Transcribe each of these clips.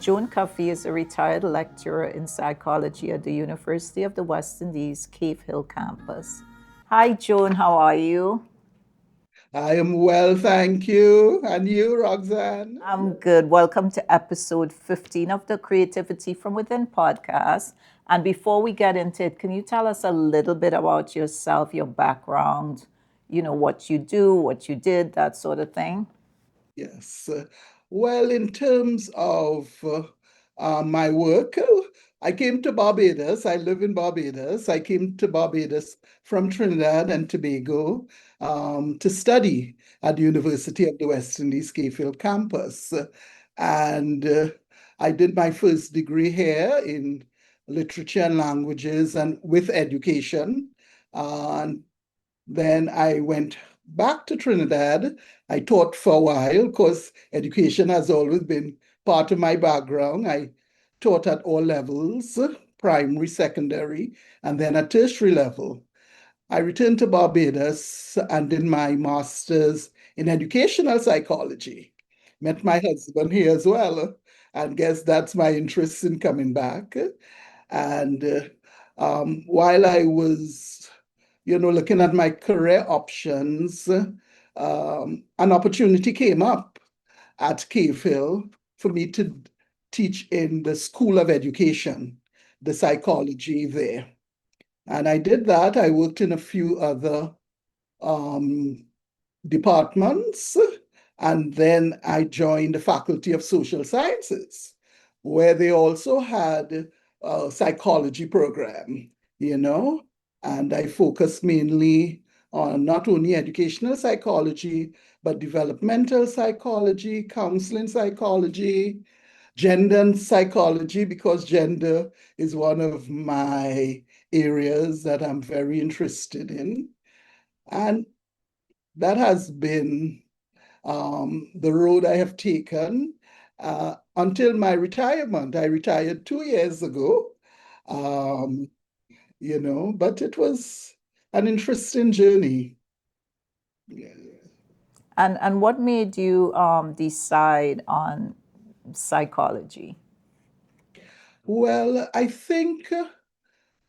Joan Cuffie is a retired lecturer in psychology at the University of the West Indies, Cave Hill campus. Hi, Joan, how are you? I am well, thank you. And you, Roxanne? I'm good. Welcome to episode 15 of the Creativity from Within podcast. And before we get into it, can you tell us a little bit about yourself, your background, what you do, what you did, that sort of thing? Yes. Well, in terms of my work, I came to Barbados. I live in Barbados. I came to Barbados from Trinidad and Tobago to study at the University of the West Indies, Cave Hill campus. And I did my first degree here in literature and languages and with education. And then I went back to Trinidad. I taught for a while because education has always been part of my background. I taught at all levels, primary, secondary, and then at tertiary level. I returned to Barbados and did my master's in educational psychology. Met my husband here as well, and guess that's my interest in coming back. And while I was looking at my career options, an opportunity came up at Cave Hill for me to teach in the School of Education, the psychology there. And I did that. I worked in a few other um, departments, and then I joined the Faculty of Social Sciences, where they also had a psychology program, you know, and I focused mainly on not only educational psychology, but developmental psychology, counseling psychology, gender psychology, because gender is one of my areas that I'm very interested in. And that has been the road I have taken until my retirement. I retired 2 years ago, um, but it was an interesting journey. Yeah. And what made you decide on psychology? Well, I think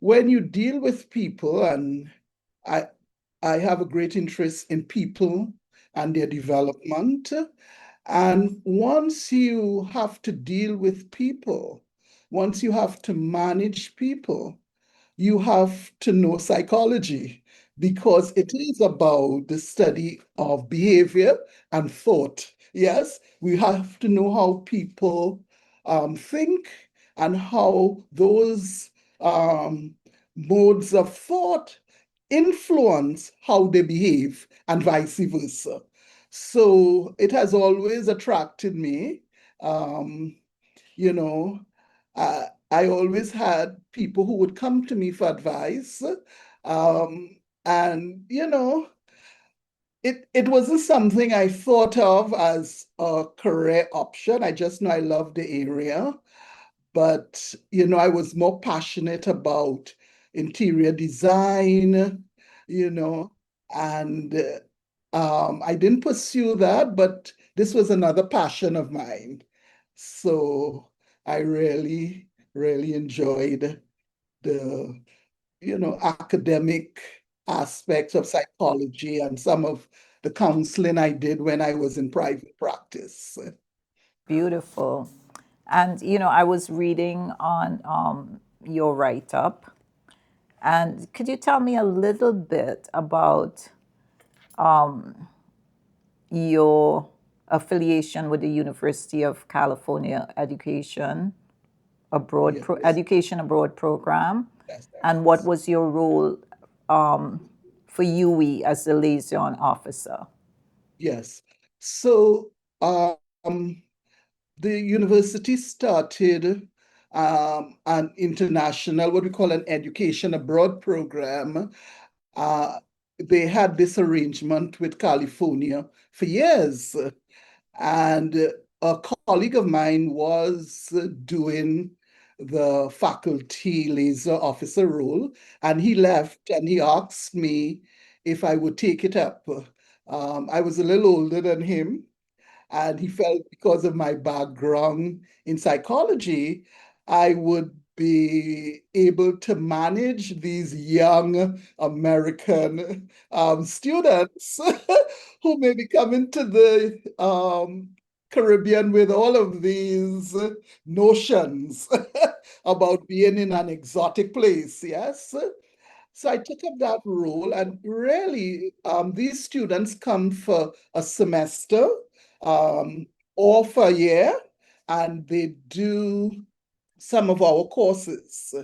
when you deal with people, and I, I have a great interest in people and their development. And once you have to deal with people, once you have to manage people, you have to know psychology because it is about the study of behavior and thought. Yes, we have to know how people think and how those um, modes of thought influence how they behave and vice versa. So it has always attracted me. Um, you know, I always had people who would come to me for advice. Um, and, it wasn't something I thought of as a career option. I just know I love the area. But, I was more passionate about interior design, you know, and I didn't pursue that, but this was another passion of mine. So I really, really enjoyed the, academic aspects of psychology and some of the counseling I did when I was in private practice. Beautiful. And, I was reading on your write up. And could you tell me a little bit about your affiliation with the University of California Yes, Education Abroad program, yes, and what yes. was your role for UE as the liaison officer? Yes. So um, the university started an international, what we call an education abroad program. Uh, they had this arrangement with California for years. And a colleague of mine was doing the faculty liaison officer role, and he left and he asked me if I would take it up. I was a little older than him, and he felt because of my background in psychology, I would be able to manage these young American students who may be coming to the Caribbean with all of these notions about being in an exotic place. Yes. So I took up that role, and really, these students come for a semester um, or for a year, and they do some of our courses.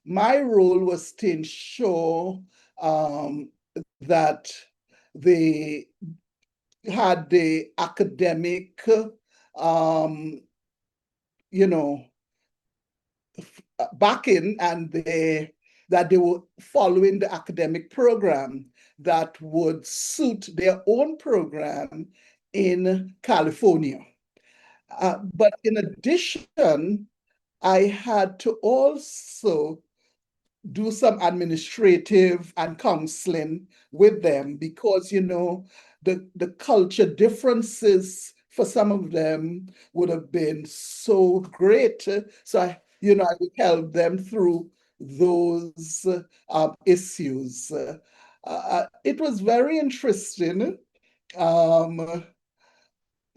My role was to ensure um, that they had the academic, um, you know, backing, and that they were following the academic program that would suit their own program in California. But in addition, I had to also do some administrative and counseling with them because, the culture differences for some of them would have been so great. So I would help them through those issues. It was very interesting. Um,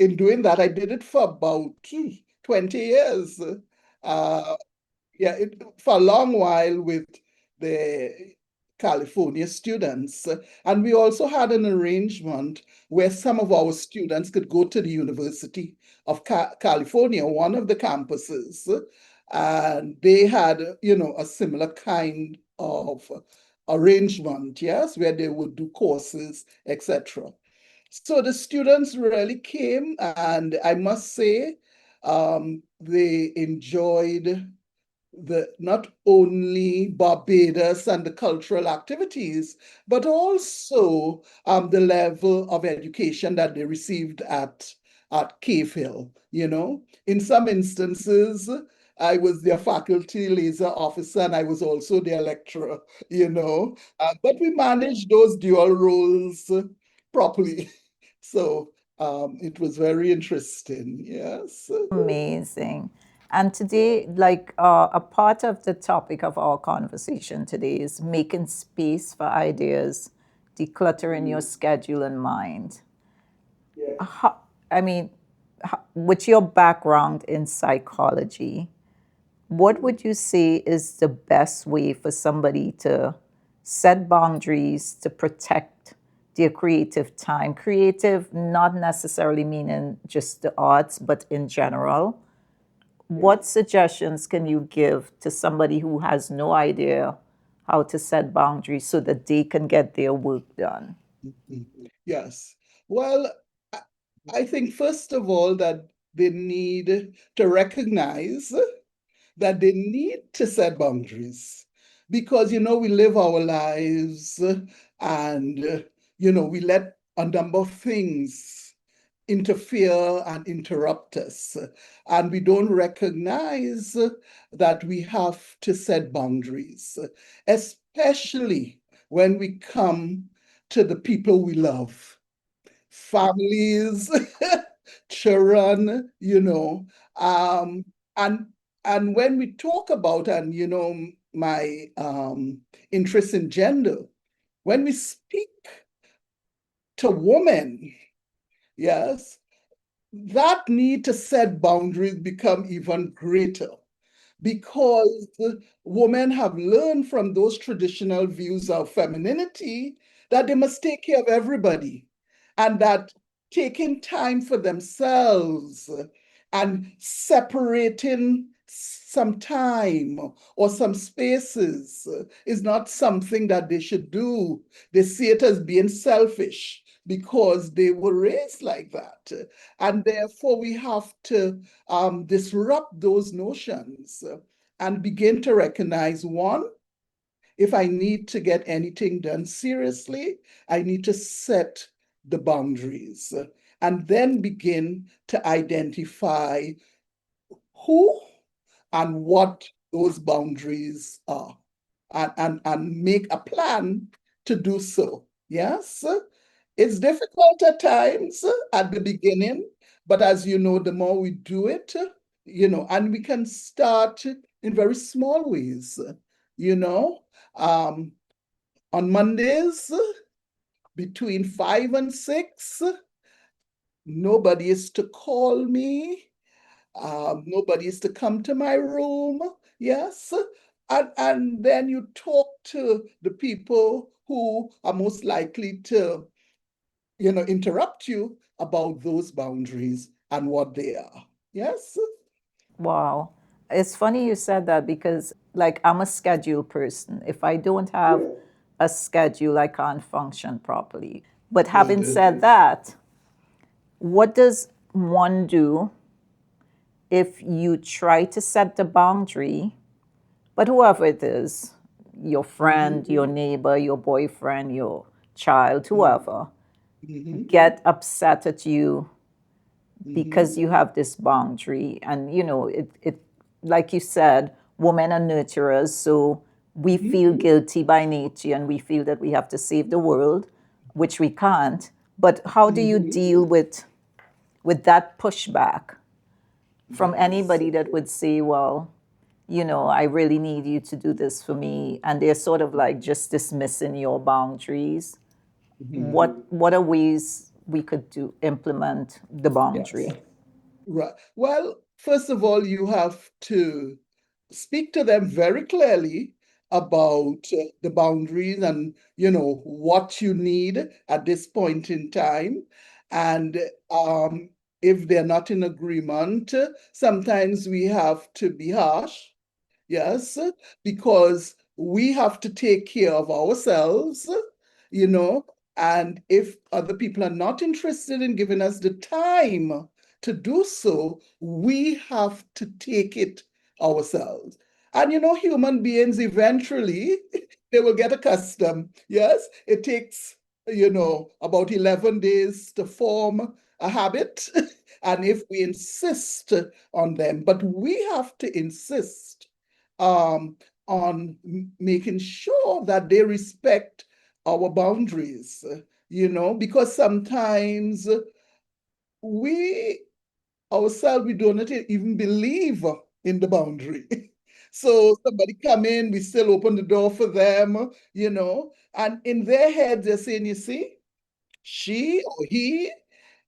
in doing that, I did it for about 20 years. Uh, yeah, for a long while with the California students. And we also had an arrangement where some of our students could go to the University of California, one of the campuses, and they had, a similar kind of arrangement, yes, where they would do courses, etc. So the students really came, and I must say, they enjoyed the not only Barbados and the cultural activities, but also the level of education that they received at Cave Hill. In some instances, I was their faculty liaison officer, and I was also their lecturer. But we managed those dual roles properly. So it was very interesting. Yes. Amazing. And today, like a part of the topic of our conversation today is making space for ideas, decluttering your schedule and mind. Yeah. How, I mean, with your background in psychology, what would you say is the best way for somebody to set boundaries to protect their creative time? Creative, not necessarily meaning just the arts, but in general. What suggestions can you give to somebody who has no idea how to set boundaries so that they can get their work done? Yes. Well, I I think first of all that they need to recognize that they need to set boundaries because, we live our lives, and, we let a number of things interfere and interrupt us. And we don't recognize that we have to set boundaries, especially when we come to the people we love, families, children, um, and and when we talk about, and my interest in gender, when we speak to women, yes, that need to set boundaries become even greater because women have learned from those traditional views of femininity that they must take care of everybody, and that taking time for themselves and separating some time or some spaces is not something that they should do. They see it as being selfish because they were raised like that. And therefore, we have to disrupt those notions and begin to recognize, one, if I need to get anything done seriously, I need to set the boundaries. and then begin to identify who and what those boundaries are, and make a plan to do so. Yes, it's difficult at times at the beginning, but as you know, the more we do it, and we can start in very small ways. You know, um, on Mondays between 5 and 6, nobody is to call me. Nobody is to come to my room. Yes. And then you talk to the people who are most likely to, interrupt you about those boundaries and what they are. Yes. Wow. It's funny you said that because, like, I'm a schedule person. If I don't have a schedule, I can't function properly. But having Good. said that, what does one do if you try to set the boundary, but whoever it is, your Mm-hmm. friend, your neighbor, your boyfriend, your child, whoever, Mm-hmm. get upset at you Mm-hmm. because you have this boundary? And it like you said, women are nurturers, so we Mm-hmm. feel guilty by nature and we feel that we have to save the world, which we can't. But how do you Mm-hmm. deal with that pushback from Yes. anybody that would say, well, I really need you to do this for me, and they're sort of like just dismissing your boundaries? Mm-hmm. What are ways we could do implement the boundary? Yes. Right. Well, first of all, you have to speak to them very clearly about the boundaries and what you need at this point in time. And if they're not in agreement, sometimes we have to be harsh. Yes, because we have to take care of ourselves, you know, and if other people are not interested in giving us the time to do so, we have to take it ourselves. And human beings eventually they will get accustomed. Yes, it takes, about 11 days to form a habit. And if we insist on them, but we have to insist um, on making sure that they respect our boundaries, because sometimes we ourselves, we do not even believe in the boundary. So somebody come in, we still open the door for them, and in their head, they're saying, you see, she or he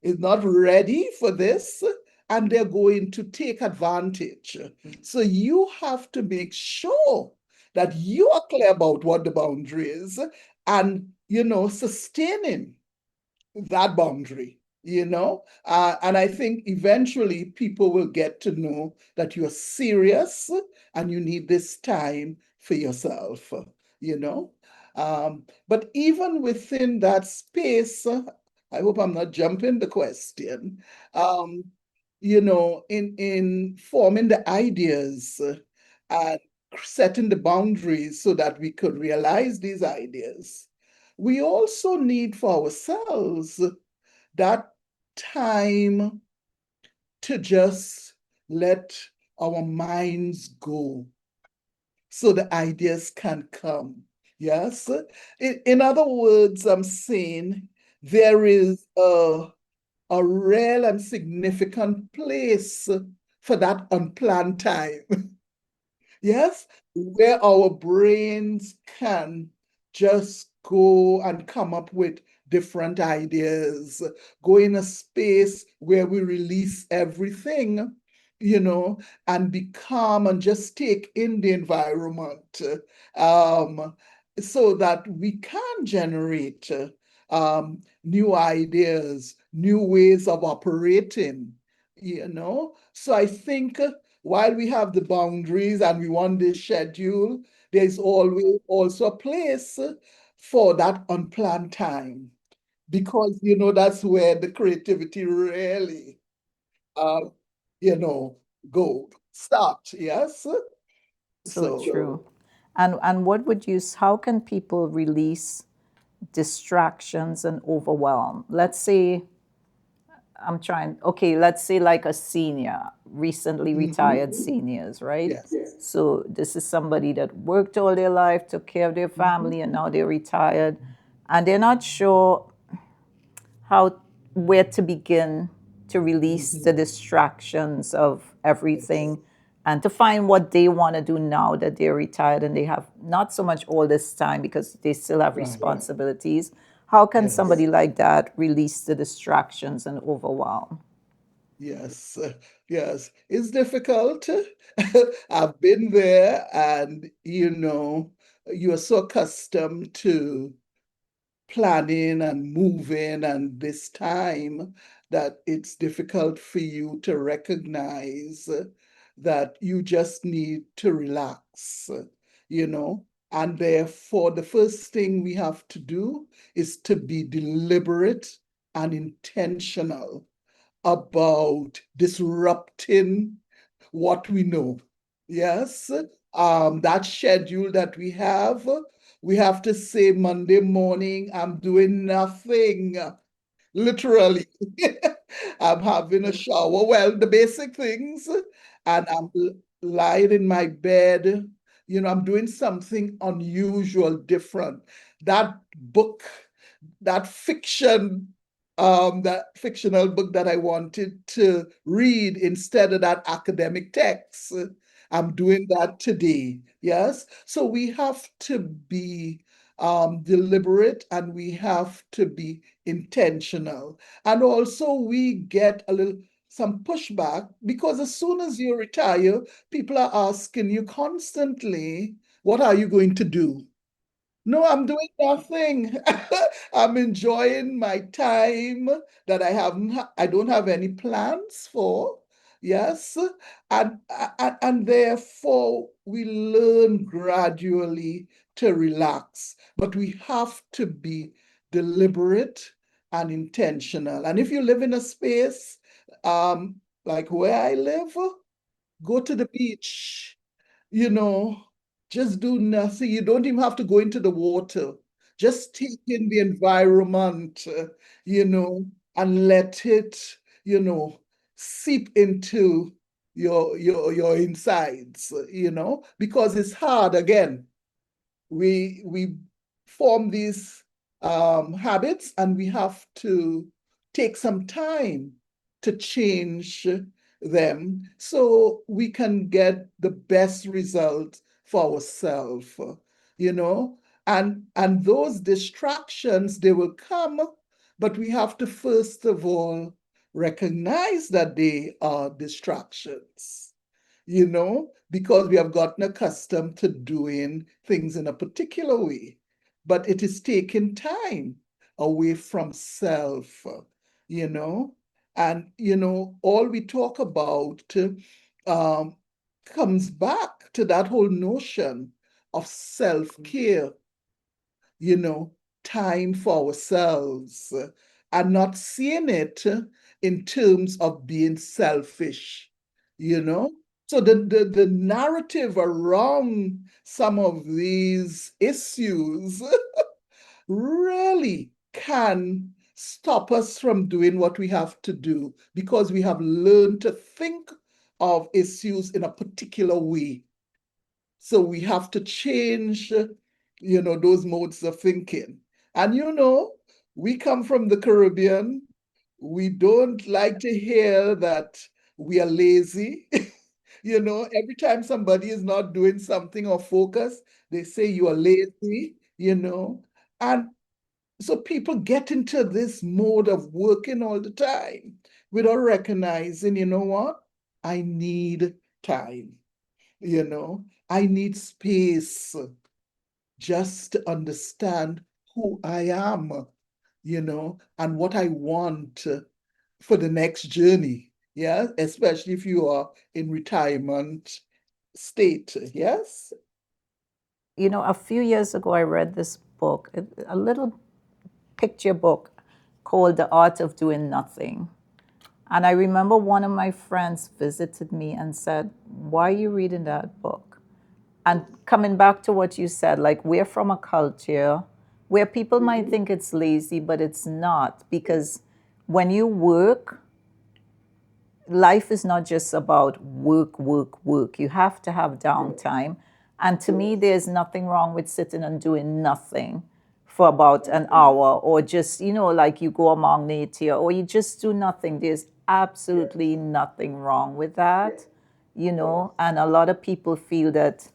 is not ready for this, and they're going to take advantage. So you have to make sure that you are clear about what the boundary is, and sustaining that boundary, and I think eventually people will get to know that you're serious and you need this time for yourself, you know. But even within that space, I hope I'm not jumping the question. Um, in forming the ideas and setting the boundaries so that we could realize these ideas, we also need for ourselves that time to just let our minds go so the ideas can come. Yes. In other words, I'm saying there is a real and significant place for that unplanned time. Yes, where our brains can just go and come up with different ideas, go in a space where we release everything, and be calm and just take in the environment, um, so that we can generate new ideas, new ways of operating, So I think while we have the boundaries and we want this schedule, there's always also a place for that unplanned time, because that's where the creativity really uh, you know go start. Yes. So So true. And what would you, how can people release distractions and overwhelm? Let's say I'm trying, okay, let's say like a senior, recently Hmm. retired seniors, right? Yes. So this is somebody that worked all their life, took care of their Hmm. family, and now they're retired, and they're not sure how where to begin to release Hmm. the distractions of Yes. everything and to find what they want to do now that they're retired and they have not so much all this time because they still have Right. responsibilities. How can Yes. somebody like that release the distractions and overwhelm? Yes. Yes. It's difficult. I've been there, and you're so accustomed to planning and moving and this time that it's difficult for you to recognize that you just need to relax, you know. And therefore, the first thing we have to do is to be deliberate and intentional about disrupting what we know. Yes, that schedule that we have to say Monday morning, I'm doing nothing. Literally, I'm having a shower. Well, the basic things, and I'm lying in my bed. I'm doing something unusual, different. That book, that fictional book that I wanted to read instead of that academic text. I'm doing that today. Yes. So we have to be deliberate, and we have to be intentional. And also, we get some pushback because as soon as you retire, people are asking you constantly, what are you going to do? No, I'm doing nothing. I'm enjoying my time that I don't have any plans for. Yes. And therefore we learn gradually to relax, but we have to be deliberate and intentional. And if you live in a space like where I live, go to the beach, you know, just do nothing. You don't even have to go into the water. Just take in the environment, you know, and let it, you know, seep into your insides, because it's hard again. We form these habits, and we have to take some time to change them so we can get the best result for ourselves, you know and those distractions, they will come, but we have to first of all recognize that they are distractions, because we have gotten accustomed to doing things in a particular way. But it is taking time away from self, you know, and, all we talk about um, comes back to that whole notion of self-care, you know, time for ourselves, and not seeing it in terms of being selfish, you know. So the narrative around some of these issues really can stop us from doing what we have to do because we have learned to think of issues in a particular way. So we have to change, those modes of thinking. And we come from the Caribbean. We don't like to hear that we are lazy. Every time somebody is not doing something or focus, they say you are lazy. And so people get into this mode of working all the time without recognizing, you know what? I need time. You know, I need space just to understand who I am, and what I want for the next journey. Yeah, especially if you are in retirement state. Yes. A few years ago, I read this book, a little picture book called The Art of Doing Nothing. And I remember one of my friends visited me and said, "Why are you reading that book?" And coming back to what you said, like we're from a culture where people might think it's lazy, but it's not, because when you work, life is not just about work, work, work. You have to have downtime. And to me, there's nothing wrong with sitting and doing nothing for about an hour, or just, like you go among nature, or you just do nothing. There's absolutely nothing wrong with that, and a lot of people feel that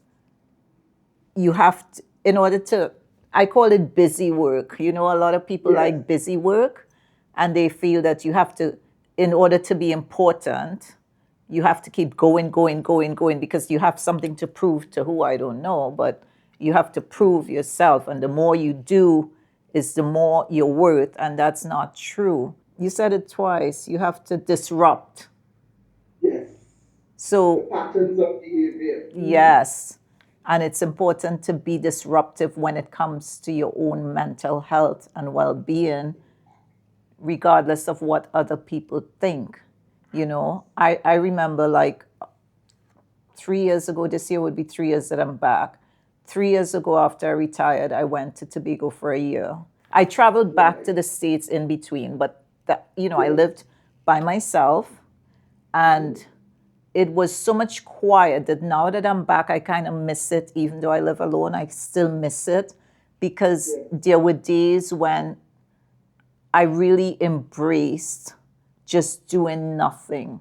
you have to, in order to, I call it busy work. A lot of people like busy work, and they feel that you have to, in order to be important, you have to keep going, going, going, going, because you have something to prove to who, I don't know, but you have to prove yourself. And the more you do is the more you're worth. And that's not true. You said it twice. You have to disrupt. Yes. The So, patterns of behavior. yes. And it's important to be disruptive when it comes to your own mental health and well being, regardless of what other people think. I remember like 3 years ago, this year would be 3 years that I'm back. 3 years ago, after I retired, I went to Tobago for a year. I traveled back to the States in between, but I lived by myself, and it was so much quiet that now that I'm back, I kind of miss it. Even though I live alone, I still miss it, because there were days when I really embraced just doing nothing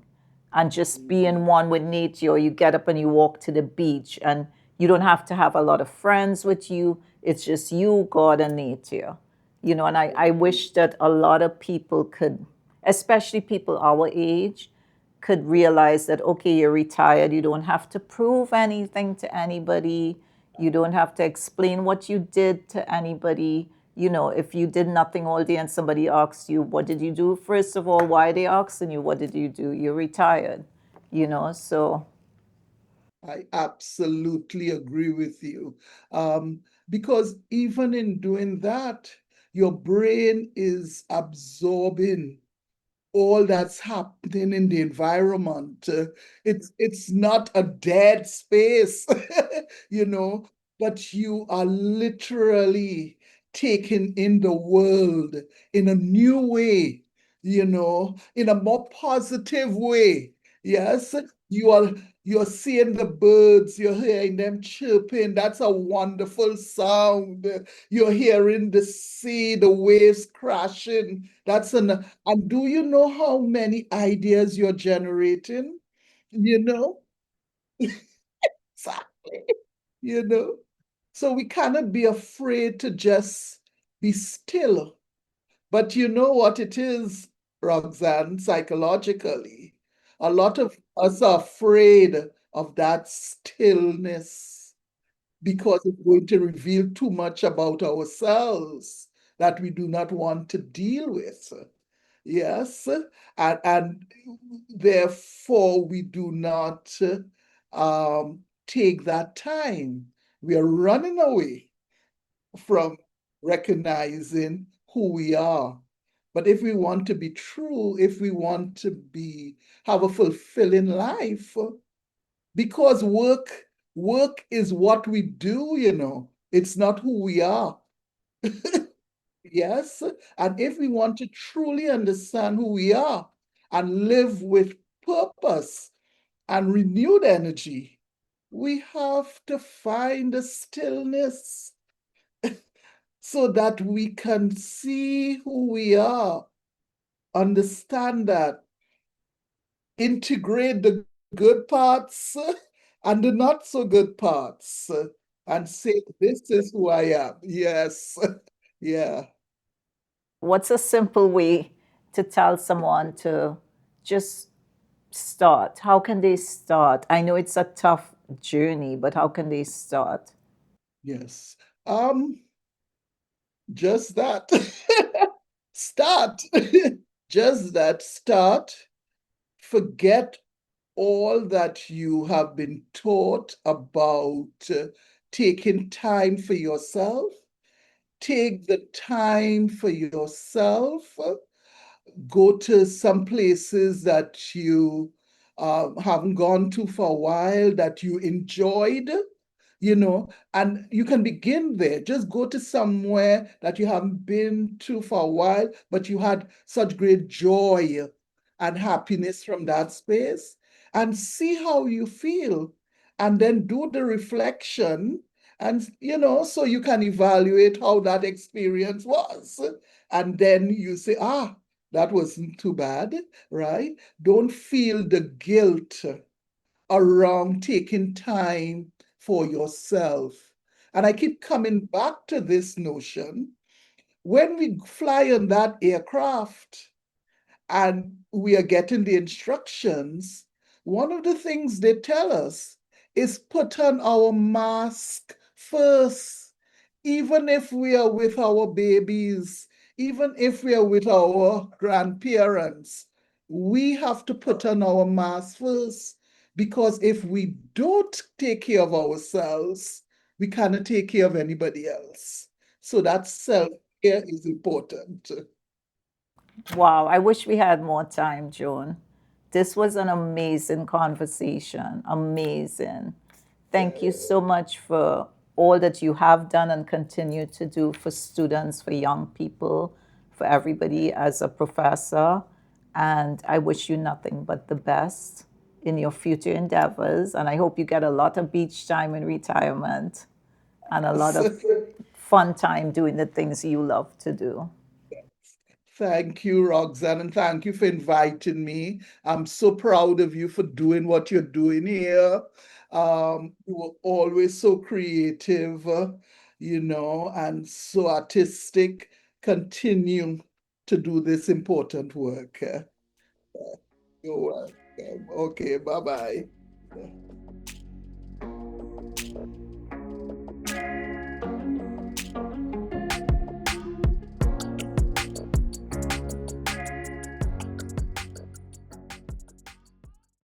and just being one with nature. You get up and you walk to the beach, and you don't have to have a lot of friends with you. It's just you, God, and nature. And I wish that a lot of people could, especially people our age, could realize that, okay, you're retired. You don't have to prove anything to anybody. You don't have to explain what you did to anybody. If you did nothing all day and somebody asks you, what did you do? First of all, why are they asking you, what did you do? You're retired, so. I absolutely agree with you. Because even in doing that, your brain is absorbing all that's happening in the environment. It's not a dead space, you know, but you are literally taking in the world in a new way, in a more positive way. Yes, you are you're seeing the birds, you're hearing them chirping. That's a wonderful sound. You're hearing the sea, the waves crashing. And do you know how many ideas you're generating? You know? Exactly. You know? So we cannot be afraid to just be still. But you know what it is, Roxanne, psychologically? A lot of us are afraid of that stillness because it's going to reveal too much about ourselves that we do not want to deal with. Yes, and therefore we do not take that time. We are running away from recognizing who we are. But if we want to be true, if we want to have a fulfilling life, because work is what we do, it's not who we are. Yes. And if we want to truly understand who we are and live with purpose and renewed energy, we have to find a stillness so that we can see who we are, understand that, integrate the good parts and the not so good parts, and say, this is who I am. Yes. Yeah. What's a simple way to tell someone to just start? How can they start? I know it's a tough journey, but how can they start? Yes. Just that. Start. Just that. Start. Forget all that you have been taught about taking time for yourself. Take the time for yourself. Go to some places that you haven't gone to for a while that you enjoyed, and you can begin there. Just go to somewhere that you haven't been to for a while, but you had such great joy, and happiness from that space and see how you feel. And then do the reflection and, so you can evaluate how that experience was. And then you say, that wasn't too bad, right? Don't feel the guilt around taking time for yourself. And I keep coming back to this notion. When we fly on that aircraft and we are getting the instructions, one of the things they tell us is put on our mask first, even if we are with our babies, even if we are with our grandparents. We have to put on our mask first because if we don't take care of ourselves, we cannot take care of anybody else. So that self-care is important. Wow, I wish we had more time, Joan. This was an amazing conversation. Amazing. Thank you so much for all that you have done and continue to do for students, for young people, for everybody as a professor. And I wish you nothing but the best in your future endeavors. And I hope you get a lot of beach time in retirement and a lot of fun time doing the things you love to do. Thank you, Roxanne, and thank you for inviting me. I'm so proud of you for doing what you're doing here. You were always so creative, and so artistic. Continue to do this important work. You're welcome. Okay, bye-bye.